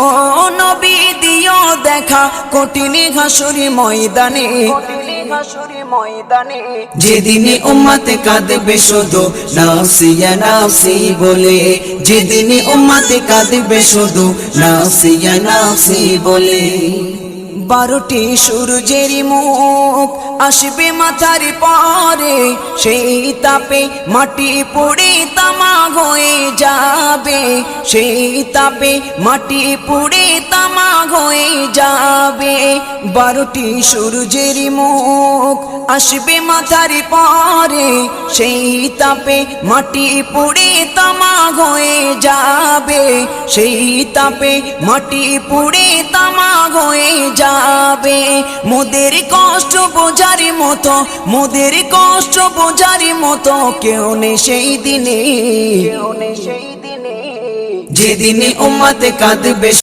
ও নবী দিও দেখা কঠিন হাসুরি ময়দানে, যেদিনে উম্মতে কাঁদবে শুধু নাফসি ইয়া নাফসি বলে, যেদিনে উম্মতে কাঁদবে শুধু নাফসি ইয়া নাফসি বলে। 12টি সূর্যের মুখ আসবে মাথার পরে, সেই তাপে মাটি পুড়ে তামা হয়ে যাবে, সেই তাপে মাটি পুড়ে তামা হয়ে যাবে। 12টি সূর্যের মুখ আসবে মাথার পরে, সেই তাপে মাটি পুড়ে তামা হয়ে যাবে, সেই তাপে মাটি পুড়ে তামা হয়ে যাবে। মোদের কষ্ট বোঝার মতো, মোদের কষ্ট বোঝার মতো কেউ নেই সেই দিনে, যেদিনে উম্মতে কাঁদবে।